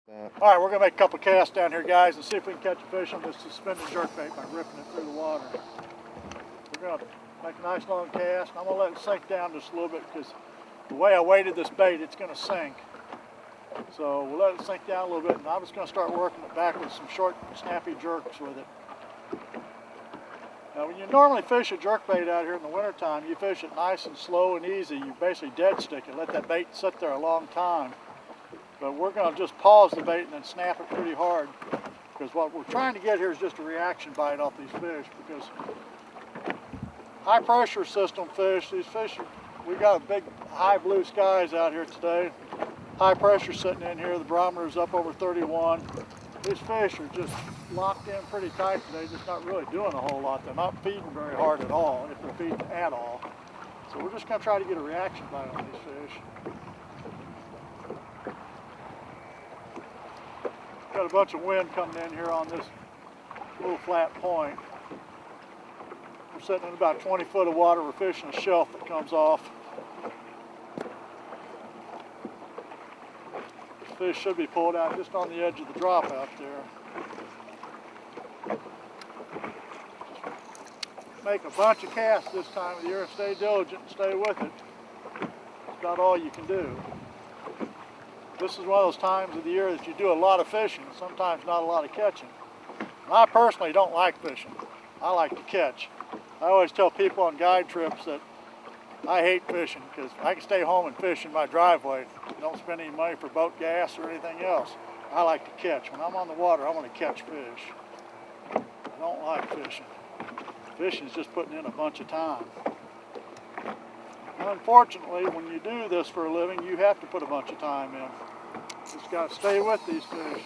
All right, we're gonna make a couple casts down here, guys, and see if we can catch a fish on this suspended jerkbait by ripping it through the water. We're gonna make a nice long cast. I'm gonna let it sink down just a little bit because the way I weighted this bait, it's gonna sink. So we'll let it sink down a little bit, and I'm just gonna start working it back with some short, snappy jerks with it. Now, when you normally fish a jerkbait out here in the wintertime, you fish it nice and slow and easy. You basically dead stick it, let that bait sit there a long time. But we're going to just pause the bait and then snap it pretty hard, because what we're trying to get here is just a reaction bite off these fish. Because high pressure system fish, these fish, we got a big high blue skies out here today. High pressure sitting in here, the barometer's up over 31. These fish are just locked in pretty tight today, just not really doing a whole lot. They're not feeding very hard at all, if they're feeding at all. So we're just going to try to get a reaction bite on these fish. Got a bunch of wind coming in here on this little flat point. We're sitting in about 20 foot of water. We're fishing a shelf that comes off. The fish should be pulled out just on the edge of the drop out there. Make a bunch of casts this time of the year. Stay diligent and stay with it. It's about all you can do. This is one of those times of the year that you do a lot of fishing, sometimes not a lot of catching. And I personally don't like fishing. I like to catch. I always tell people on guide trips that I hate fishing because I can stay home and fish in my driveway. Don't spend any money for boat gas or anything else. I like to catch. When I'm on the water, I want to catch fish. I don't like fishing. Fishing is just putting in a bunch of time. Unfortunately, when you do this for a living, you have to put a bunch of time in. Just got to stay with these fish.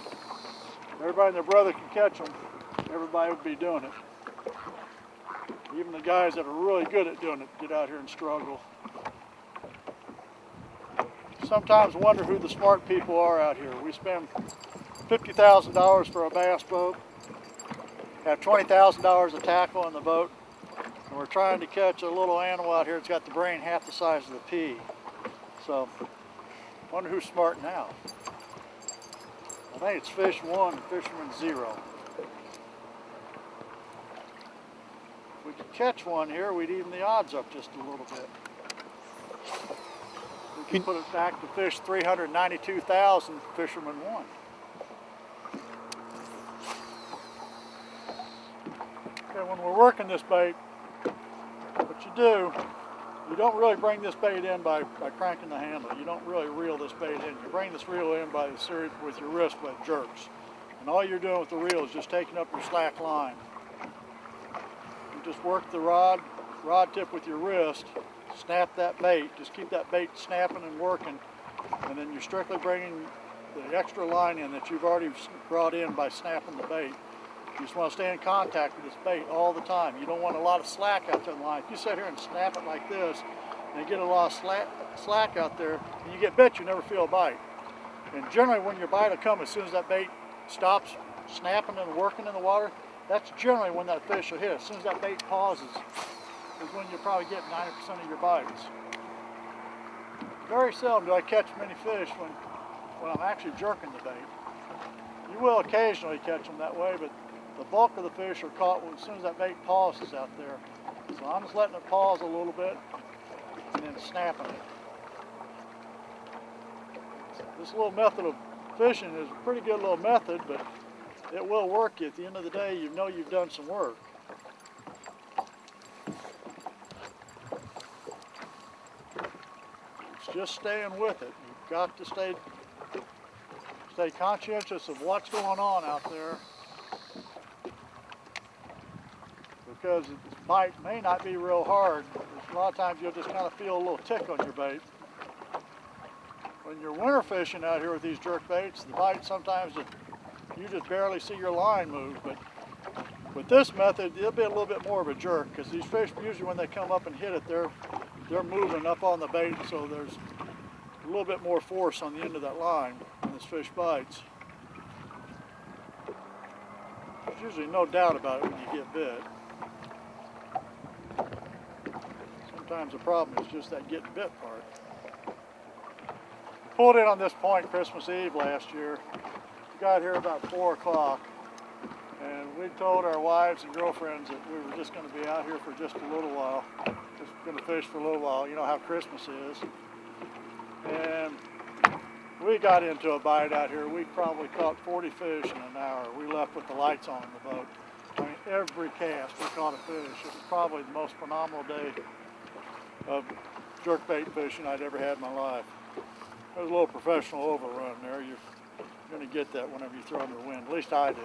If everybody and their brother can catch them, everybody would be doing it. Even the guys that are really good at doing it get out here and struggle. Sometimes wonder who the smart people are out here. We spend $50,000 for a bass boat, have $20,000 of tackle in the boat, and we're trying to catch a little animal out here that's got the brain half the size of the pea. So, wonder who's smart now. I think it's fish 1 and fisherman 0. If we could catch one here, we'd even the odds up just a little bit. We could put it back to fish 392,000, fisherman 1. Okay, when we're working this bait, what you do, you don't really bring this bait in by cranking the handle. You don't really reel this bait in. You bring this reel in by the series with your wrist with jerks. And all you're doing with the reel is just taking up your slack line. You just work the rod tip with your wrist, snap that bait, just keep that bait snapping and working, and then you're strictly bringing the extra line in that you've already brought in by snapping the bait. You just want to stay in contact with this bait all the time. You don't want a lot of slack out there in the line. If you sit here and snap it like this, and you get a lot of slack out there, and you get bit, you never feel a bite. And generally when your bite will come as soon as that bait stops snapping and working in the water, that's generally when that fish will hit. As soon as that bait pauses is when you'll probably get 90% of your bites. Very seldom do I catch many fish when I'm actually jerking the bait. You will occasionally catch them that way, but the bulk of the fish are caught as soon as that bait pauses out there. So I'm just letting it pause a little bit and then snapping it. This little method of fishing is a pretty good little method, but it will work you. At the end of the day, you know you've done some work. It's just staying with it. You've got to stay conscientious of what's going on out there, because the bite may not be real hard. A lot of times you'll just kind of feel a little tick on your bait. When you're winter fishing out here with these jerk baits, the bite sometimes you just barely see your line move. But with this method, it'll be a little bit more of a jerk, because these fish usually when they come up and hit it, they're moving up on the bait, so there's a little bit more force on the end of that line when this fish bites. There's usually no doubt about it when you get bit. Sometimes the problem is just that getting bit part. Pulled in on this point Christmas Eve last year. got here about 4 o'clock, and we told our wives and girlfriends that we were just going to be out here for just a little while, just going to fish for a little while. You know how Christmas is. And we got into a bite out here. We probably caught 40 fish in an hour. We left with the lights on in the boat. I mean, every cast we caught a fish. It was probably the most phenomenal day of jerkbait fishing I'd ever had in my life. There's a little professional overrun there. You're going to get that whenever you throw in the wind. At least I do.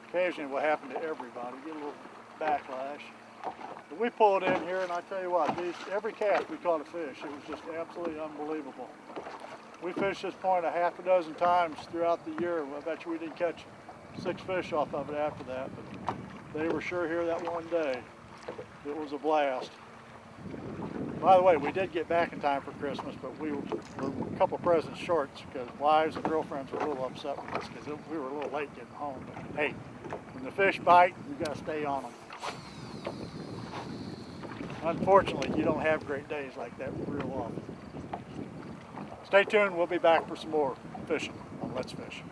Occasionally it will happen to everybody. You get a little backlash. But we pulled in here, and I tell you what, every cast we caught a fish. It was just absolutely unbelievable. We fished this point a half a dozen times throughout the year. I bet you we didn't catch 6 fish off of it after that, but they were sure here that one day. It was a blast. By the way, we did get back in time for Christmas, but we were a couple presents short because wives and girlfriends were a little upset with us because we were a little late getting home. But hey, when the fish bite, you got to stay on them. Unfortunately, you don't have great days like that real often. Stay tuned. We'll be back for some more fishing on Let's Fish.